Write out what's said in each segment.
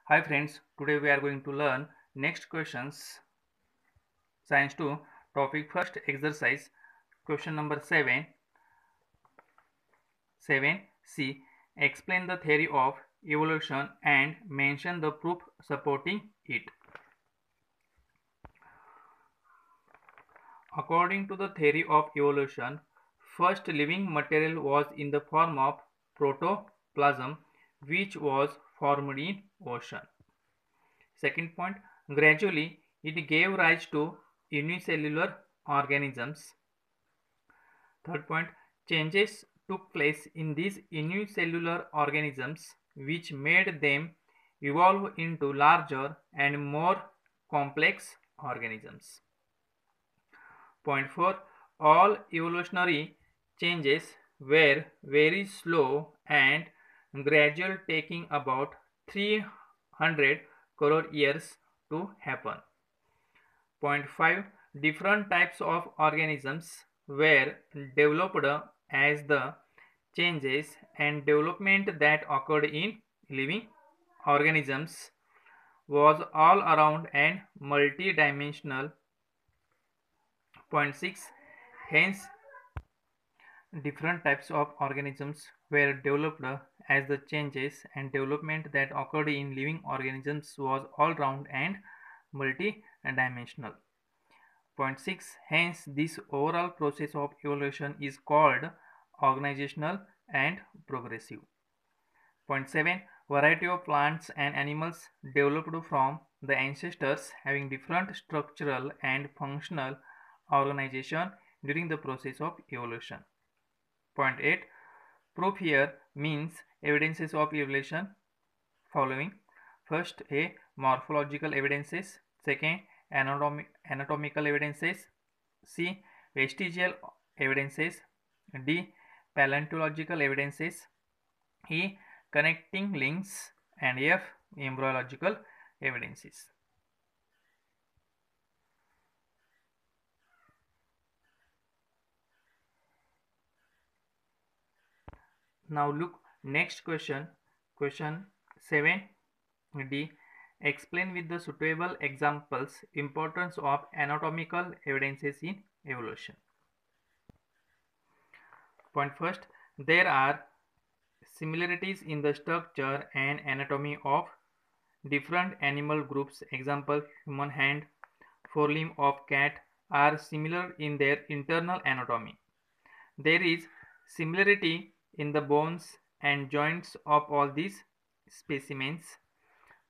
Hi friends, today we are going to learn next questions. Science 2 topic first exercise question number 7. 7c. Explain the theory of evolution and mention the proof supporting it. According to the theory of evolution, first living material was in the form of protoplasm, which was formed in ocean. Second point, gradually it gave rise to unicellular organisms. Third point, changes took place in these unicellular organisms which made them evolve into larger and more complex organisms. Point 4, all evolutionary changes were very slow and gradual, taking about 300 crore years to happen. Point 5, different types of organisms were developed as the changes and development that occurred in living organisms was all around and multidimensional. Point 6, hence different types of organisms were developed as the changes and development that occurred in living organisms was all round and multidimensional. Point 6, hence this overall process of evolution is called organizational and progressive. Point 7, variety of plants and animals developed from the ancestors having different structural and functional organization during the process of evolution. Point 8, proof here means evidences of evolution following. First, A. Morphological evidences. Second, anatomical evidences. C. Vestigial evidences. D. Paleontological evidences. E. Connecting links. And F. Embryological evidences. Now look next question. Question 7D. Explain with the suitable examples importance of anatomical evidences in evolution. Point first, there are similarities in the structure and anatomy of different animal groups. Example, human hand, forelimb of cat are similar in their internal anatomy. There is similarity in the bones and joints of all these specimens.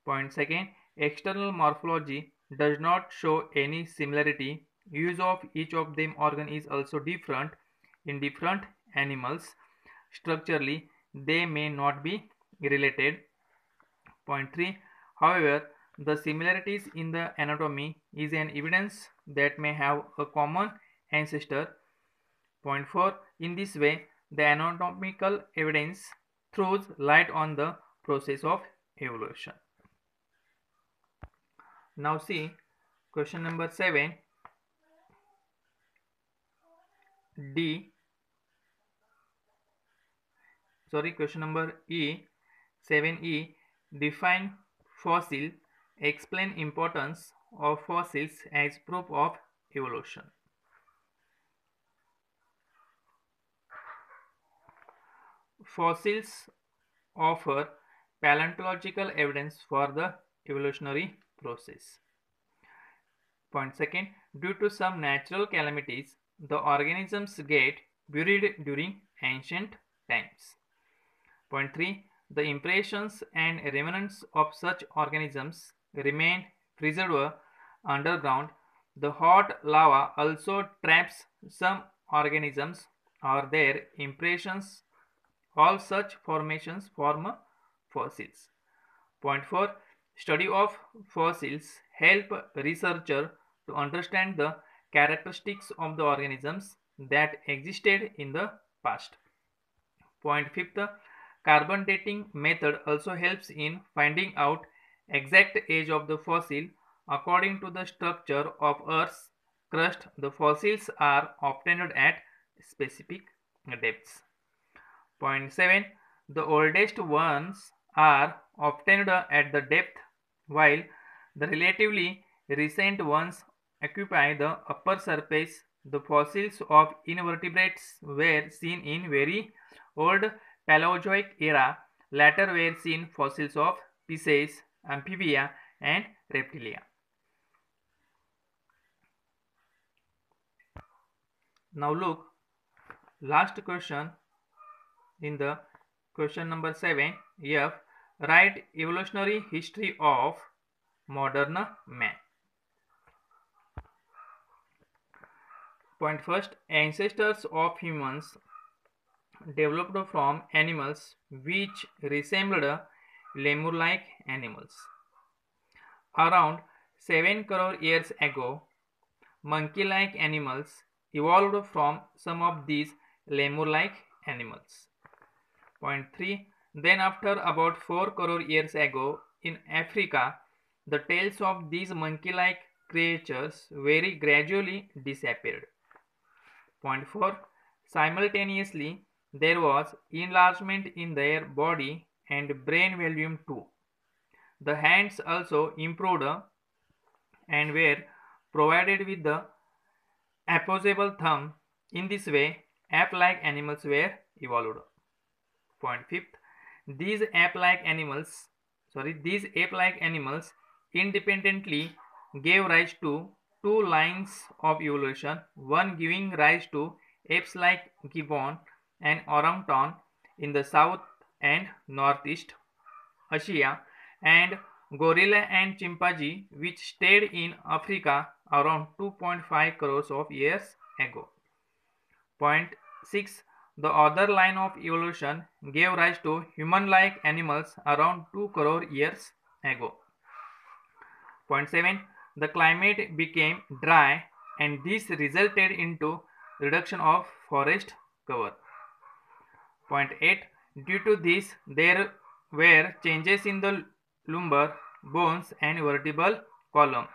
Point second, external morphology does not show any similarity. Use of each of them organ is also different in different animals. Structurally, they may not be related. Point 3, however, the similarities in the anatomy is an evidence that may have a common ancestor. Point 4, in this way, the anatomical evidence throws light on the process of evolution. Now see question number 7D. Question number E. 7E. Define fossil. Explain importance of fossils as proof of evolution. Fossils offer paleontological evidence for the evolutionary process. Point second, due to some natural calamities, the organisms get buried during ancient times. Point 3, the impressions and remnants of such organisms remain preserved underground. The hot lava also traps some organisms or their impressions. All such formations form fossils. Point 4, study of fossils help researchers to understand the characteristics of the organisms that existed in the past. Point 5, carbon dating method also helps in finding out exact age of the fossil. According to the structure of Earth's crust, the fossils are obtained at specific depths. Point 7, the oldest ones are obtained at the depth, while the relatively recent ones occupy the upper surface. The fossils of invertebrates were seen in very old Paleozoic era. Later were seen fossils of fishes, amphibia, and reptilia. Now look, last question in the question number 7. F. Write evolutionary history of modern man. Point first, ancestors of humans developed from animals which resembled lemur-like animals. Around 7 crore years ago, monkey-like animals evolved from some of these lemur-like animals. Point 3. Then after about 4 crore years ago in Africa, the tails of these monkey-like creatures very gradually disappeared. Point 4. Simultaneously, there was enlargement in their body and brain volume too. The hands also improved and were provided with the opposable thumb. In this way, ape-like animals were evolved. Point 5. These ape-like animals independently gave rise to two lines of evolution, one giving rise to apes like gibbon and orangutan in the south and northeast Asia, and gorilla and chimpanzee which stayed in Africa around 2.5 crores of years ago. Point 6. The other line of evolution gave rise to human-like animals around 2 crore years ago. Point 7. The climate became dry and this resulted into reduction of forest cover. Point 8. Due to this, there were changes in the lumbar, bones and vertebral column.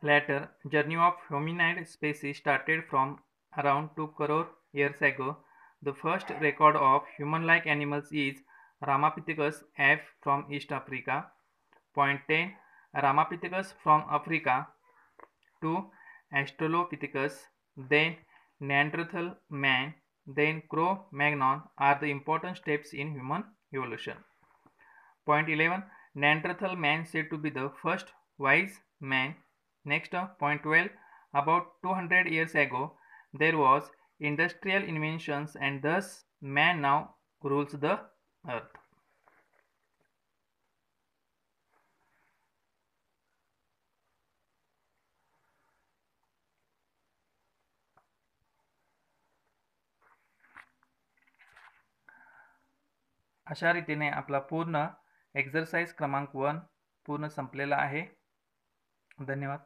Later, journey of hominid species started from around 2 crore years ago. The first record of human-like animals is Ramapithecus F from East Africa. Point 10. Ramapithecus from Africa to Australopithecus, then Neanderthal man, then Cro-Magnon are the important steps in human evolution. Point 11. Neanderthal man said to be the first wise man. Next, point 12. About 200 years ago, there was industrial inventions and thus man now rules the earth. अशा रीतीने आपला पूर्ण exercise क्रमांक 1 पूर्ण संपलेला आहे. धन्यवाद.